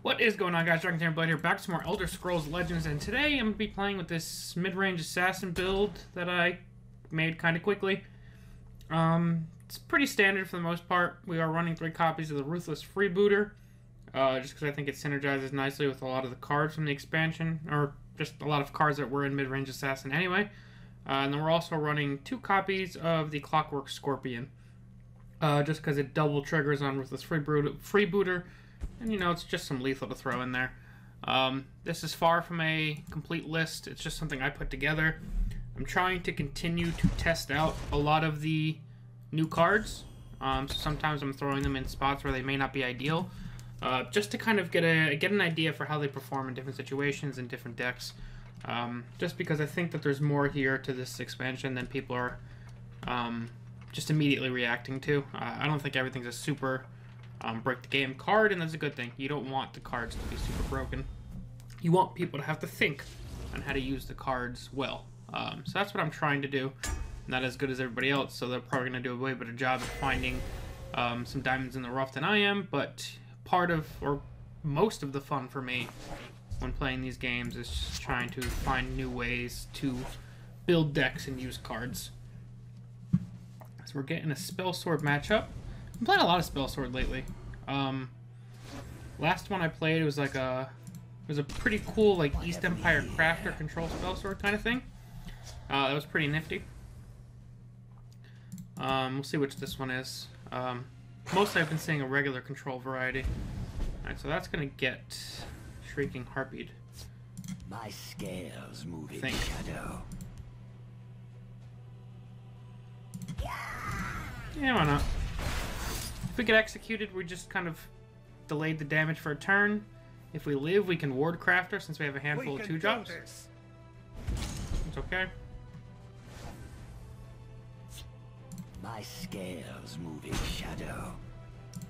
What is going on, guys? Dragon here, back to more Elder Scrolls Legends, and today I'm going to be playing with this Midrange Assassin build that I made kind of quickly. It's pretty standard for the most part. We are running 3 copies of the Ruthless Freebooter, just because I think it synergizes nicely with a lot of the cards from the expansion, or just a lot of cards that were in Midrange Assassin anyway. And then we're also running 2 copies of the Clockwork Scorpion, just because it double triggers on Ruthless Freebooter. And, you know, it's just some lethal to throw in there. This is far from a complete list. It's just something I put together. I'm trying to continue to test out a lot of the new cards. So sometimes I'm throwing them in spots where they may not be ideal. Just to kind of get an idea for how they perform in different situations and different decks. Just because I think that there's more here to this expansion than people are just immediately reacting to. I don't think everything's a super... break the game card, and that's a good thing. You don't want the cards to be super broken. You want people to have to think on how to use the cards well. So that's what I'm trying to do. Not as good as everybody else, so they're probably going to do a way better job at finding some diamonds in the rough than I am, but part of, or most of the fun for me when playing these games is just trying to find new ways to build decks and use cards. So we're getting a Spell Sword matchup. I'm playing a lot of Spell Sword lately. Last one I played was like it was a pretty cool like East Empire Crafter control Spell Sword kind of thing. That was pretty nifty. We'll see which this one is. Mostly I've been seeing a regular control variety. Alright, so that's gonna get Shrieking Harpied. My scales move in shadow. Yeah, why not? If we get executed, we just kind of delayed the damage for a turn. If we live, we can Ward Crafter since we have a handful of 2-drops. It's okay. My scales move in shadow.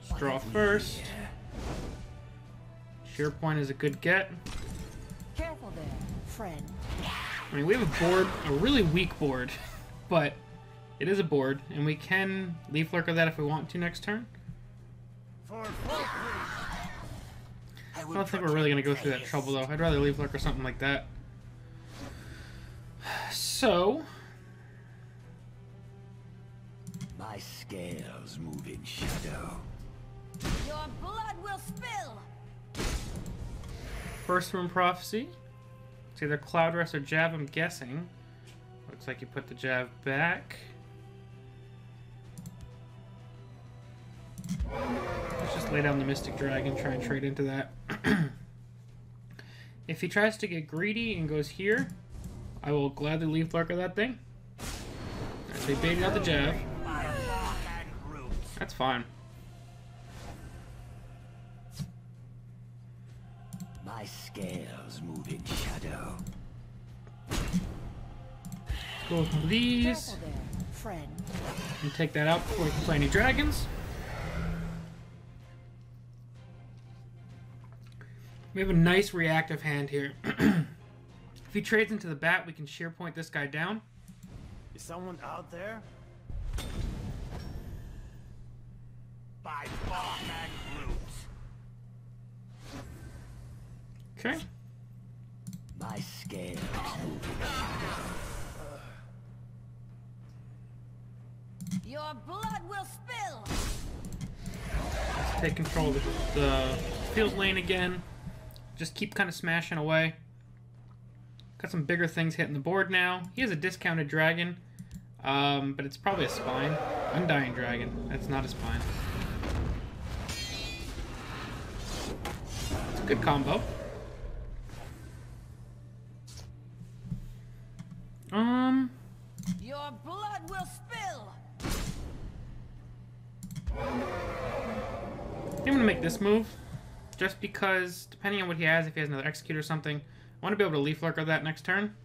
Let's draw first. Sheer Point is a good get. Careful there, friend. I mean, we have a board, a really weak board, but it is a board, and we can Leaf Lurker that if we want to next turn. I don't think we're really going to go through that trouble, though. I'd rather Leaf Lurker something like that. So... my scales move in shadow. Your blood will spill! First Room Prophecy. It's either Cloud Rest or Jab, I'm guessing. Looks like you put the Jab back. Let's just lay down the Mystic Dragon, try and trade into that. If he tries to get greedy and goes here, I will gladly Leaf Lurker that thing. Alright, so he baited out the Jab. That's fine. My scales move in shadow. Go with these. Careful there, friend. And take that out before we can play any dragons. We have a nice reactive hand here. If he trades into the bat, we can Sheer Point this guy down. Is someone out there? By bark and roots. Okay. My scales move in shadow. Your blood will spill! Let's take control of the field lane again. Just keep kind of smashing away. Got some bigger things hitting the board now. He has a discounted dragon, but it's probably a spine. Undying Dragon. That's not a spine. It's a good combo. Your blood will spill! I think I'm gonna make this move. Just because, depending on what he has, if he has another Execute or something, I want to be able to Leaf Lurker that next turn.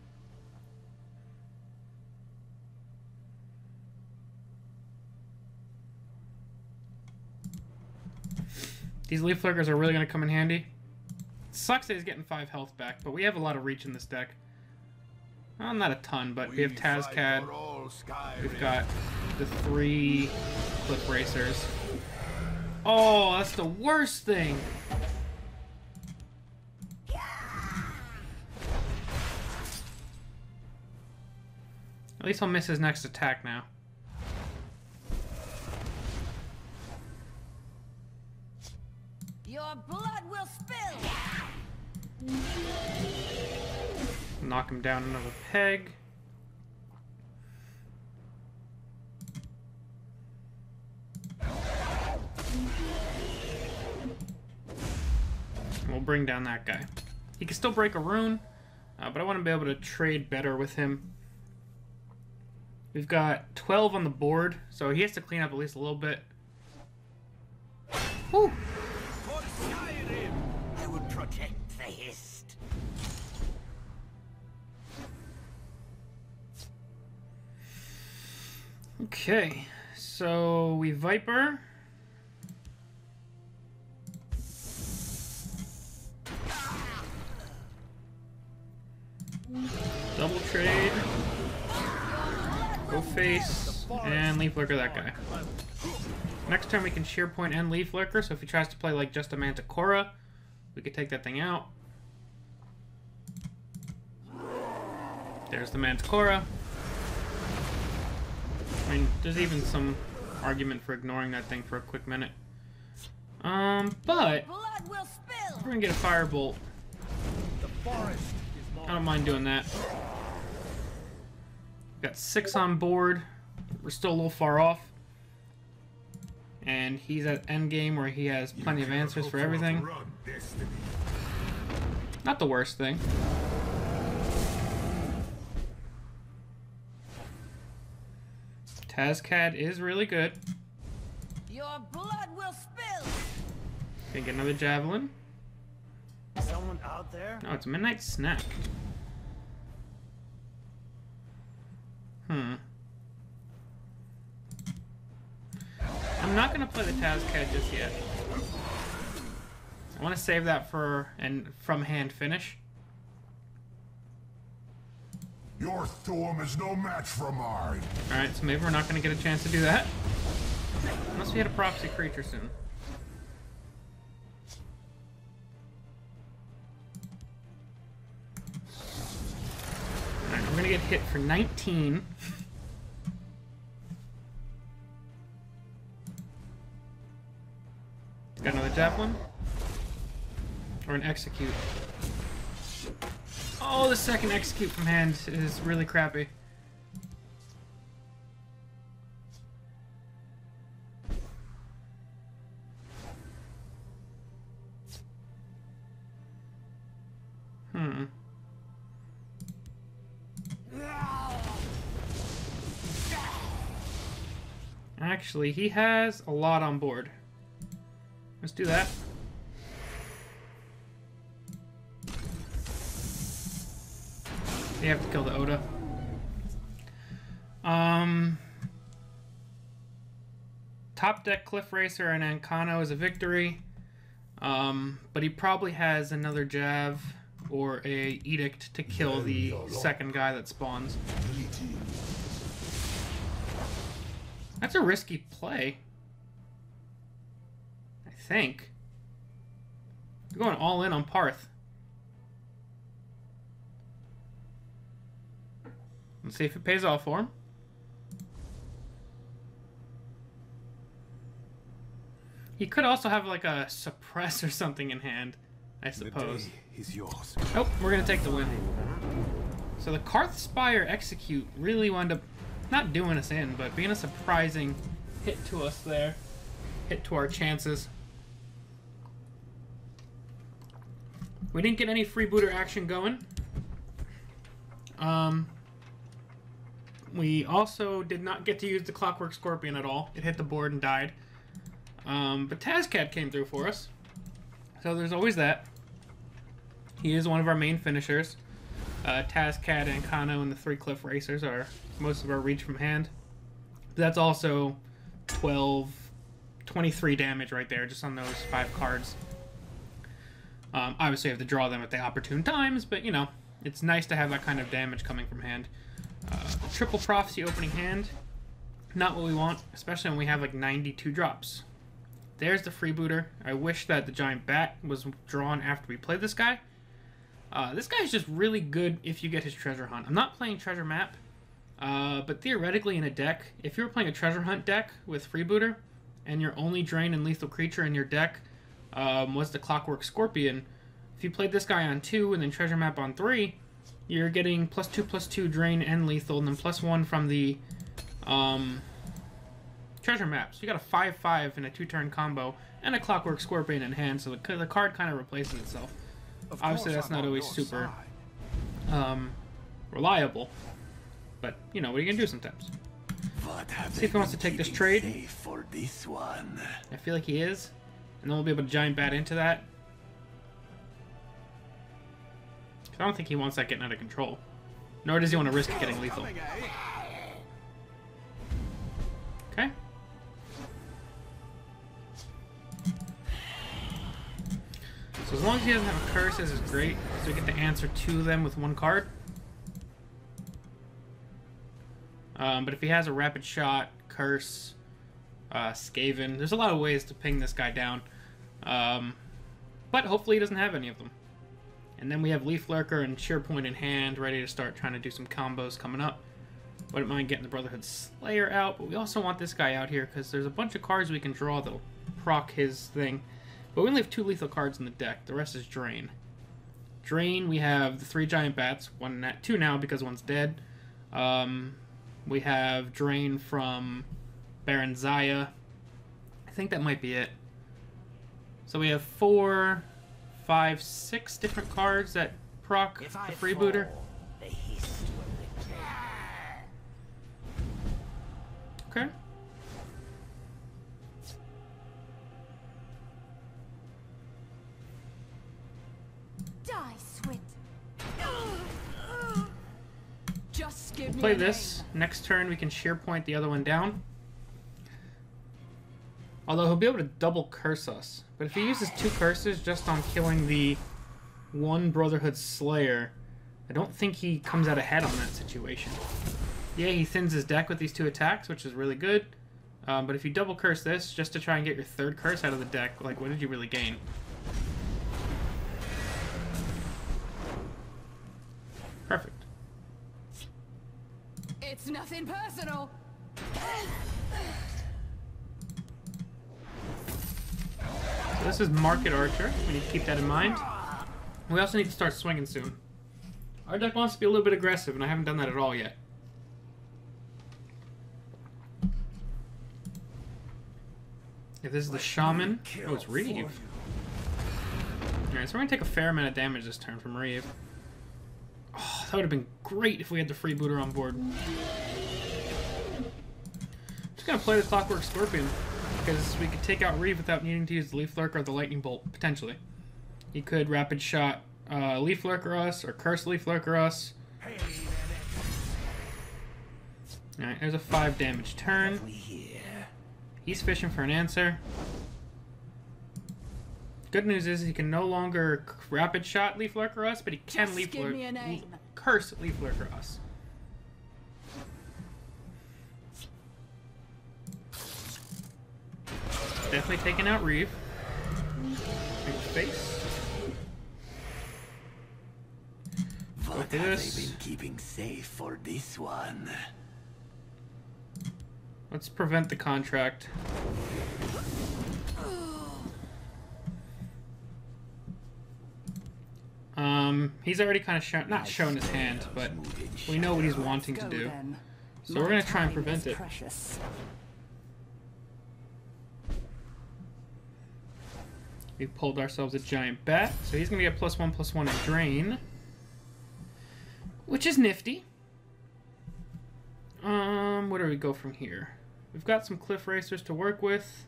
These Leaf Lurkers are really going to come in handy. It sucks that he's getting 5 health back, but we have a lot of reach in this deck. Well, not a ton, but we have Tazcad. We've got the 3 Cliff Racers. Oh, that's the worst thing. At least I'll miss his next attack now. Your blood will spill. Knock him down another peg. We'll bring down that guy. He can still break a rune, but I want to be able to trade better with him. We've got 12 on the board, so he has to clean up at least a little bit. Whew. I would protect the hist. Okay, so we Viper. Double trade. Go face. And Leaf Lurker that guy. Next turn we can Sheer Point and Leaf Lurker, so if he tries to play like just a Manticora, we could take that thing out. There's the Manticora. I mean, there's even some argument for ignoring that thing for a quick minute. But Blood will spill. we're gonna get a Firebolt. The forest is I don't mind doing that. Got 6 on board. We're still a little far off. And he's at endgame where he has plenty of answers for everything. Not the worst thing. Tazcad is really good. Your blood will spill. Can get another Javelin. someone out there? No, it's Midnight Snack. I'm not gonna play the Tazcad just yet. I want to save that for an from hand finish. Your storm is no match for mine. Alright, so maybe we're not going to get a chance to do that. Unless we hit a Prophecy creature soon. Alright, we're going to get hit for 19. Got another Javelin? Or an Execute? Oh, the second Execute from hand is really crappy. Actually, he has a lot on board. Let's do that. You have to kill the Oda. Top deck Cliff Racer and Ancano is a victory. But he probably has another Jav or a Edict to kill the second guy that spawns. That's a risky play. I think. You're going all in on Parth. Let's see if it pays off for him. He could also have like a suppress or something in hand, I suppose. The day is yours. Oh, we're gonna take the win. So the Karth Spire Execute really wound up not doing us in, but being a surprising hit to us there. Hit to our chances. We didn't get any freebooter action going. We also did not get to use the Clockwork Scorpion at all. It hit the board and died. But Tazcad came through for us. So there's always that. He is one of our main finishers. Tazcad, Ancano, and the 3 Cliff Racers are most of our reach from hand. But that's also 23 damage right there, just on those 5 cards. Obviously, you have to draw them at the opportune times, but, you know, it's nice to have that kind of damage coming from hand. Triple Prophecy opening hand, not what we want, especially when we have like 92 drops. There's the freebooter. I wish that the Giant Bat was drawn after we play this guy. This guy's just really good if you get his treasure hunt. I'm not playing treasure map, But theoretically in a deck, if you were playing a treasure hunt deck with Freebooter, and your only drain and lethal creature in your deck was the Clockwork Scorpion, if you played this guy on 2 and then treasure map on 3, you're getting +2/+2 drain and lethal, and then +1 from the treasure map. So you got a 5/5 in a 2-turn combo, and a Clockwork Scorpion in hand, so the card kind of replaces itself. Obviously that's not always super reliable, but you know what are you gonna do sometimes. See if he wants to take this trade. For this one. I feel like he is, and then we'll be able to giant bat into that. I don't think he wants that getting out of control, nor does he want to risk getting lethal. Okay. So as long as he doesn't have a curse, this is great. So we get to answer 2 of them with 1 card. But if he has a rapid shot, curse, Skaven, there's a lot of ways to ping this guy down. But hopefully he doesn't have any of them. And then we have Leaf Lurker and Sheer Point in hand, ready to start trying to do some combos coming up. Wouldn't mind getting the Brotherhood Slayer out, but we also want this guy out here because there's a bunch of cards we can draw that'll proc his thing. But we only have 2 lethal cards in the deck. The rest is Drain. Drain, we have the 3 Giant Bats, 2 now because one's dead. We have Drain from Baron Zaya. I think that might be it. So we have 4, 5, 6 different cards that proc the Freebooter. Okay. Die, Swit. Just give me Play a this. name. Next turn we can Sheer Point the other one down. Although he'll be able to double curse us. But if he uses 2 curses just on killing the 1 Brotherhood Slayer, I don't think he comes out ahead on that situation. Yeah, he thins his deck with these 2 attacks, which is really good. But if you double curse this, just to try and get your 3rd curse out of the deck, like, what did you really gain? Perfect. It's nothing personal. So this is Market Archer. We need to keep that in mind. We also need to start swinging soon. Our deck wants to be a little bit aggressive, and I haven't done that at all yet. If this is the Shaman... Oh, it's Reeve. Alright, so we're going to take a fair amount of damage this turn from Reeve. Oh, that would have been great if we had the Freebooter on board. I'm just going to play the Clockwork Scorpion, because we could take out Reeve without needing to use the Leaf Lurker or the Lightning Bolt, potentially. He could Rapid Shot Leaf Lurker us, or Curse Leaf Lurker us. Alright, there's a 5 damage turn. He's fishing for an answer. Good news is he can no longer Rapid Shot Leaf Lurker us, but he can Curse Leaf Lurker us. Definitely taking out Reeve. Face. What have they been keeping safe for this one? Let's prevent the contract. He's already kind of not shown his hand, but we know what he's wanting to do. So we're going to try and prevent it. We pulled ourselves a giant bat, so he's going to get +1/+1 in drain, which is nifty. Where do we go from here? We've got some Cliff Racers to work with.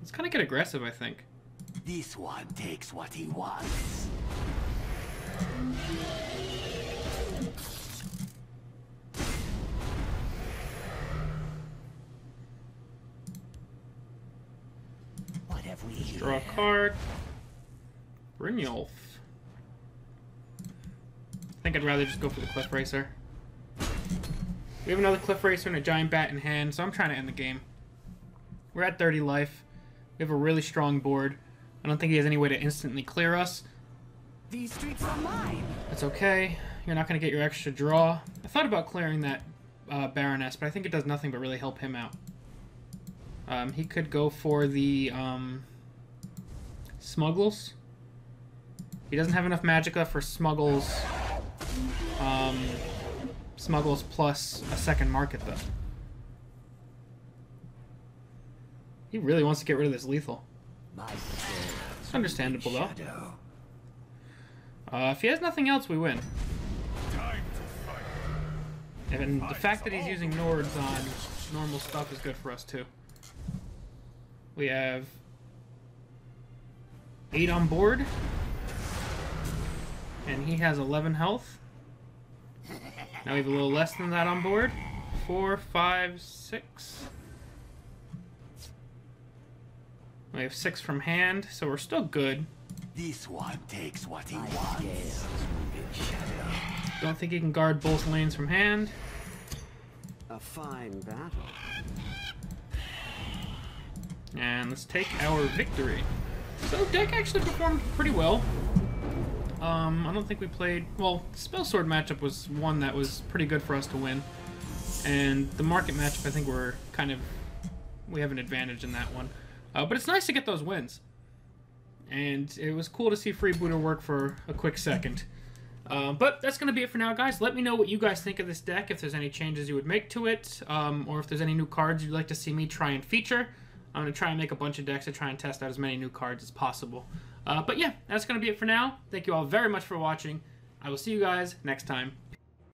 Let's kind of get aggressive, I think. This one takes what he wants. What have we here? Draw a card. Brynjolf. I think I'd rather just go for the Cliff Racer. We have another Cliff Racer and a giant bat in hand, so I'm trying to end the game. We're at 30 life. We have a really strong board. I don't think he has any way to instantly clear us. These streets are mine. That's okay. You're not going to get your extra draw. I thought about clearing that Baroness, but I think it does nothing but really help him out. He could go for the Smuggles. He doesn't have enough magicka for Smuggles. Smuggles plus a second market, though. He really wants to get rid of this lethal. It's understandable, though. If he has nothing else, we win. And the fact that he's using Nords on normal stuff is good for us, too. We have 8 on board. And he has 11 health. Now we have a little less than that on board. 4, 5, 6. We have 6 from hand, so we're still good. This one takes what he wants. Don't think he can guard both lanes from hand. A fine battle. And let's take our victory. So deck actually performed pretty well. I don't think we played... Well, the Spell Sword matchup was one that was pretty good for us to win. And the Market matchup, I think we're kind of... We have an advantage in that one. But it's nice to get those wins. And it was cool to see Freebooter work for a quick second. But that's going to be it for now, guys. Let me know what you guys think of this deck, if there's any changes you would make to it, or if there's any new cards you'd like to see me try and feature. I'm going to try and make a bunch of decks to try and test out as many new cards as possible. But yeah, that's going to be it for now. Thank you all very much for watching. I will see you guys next time.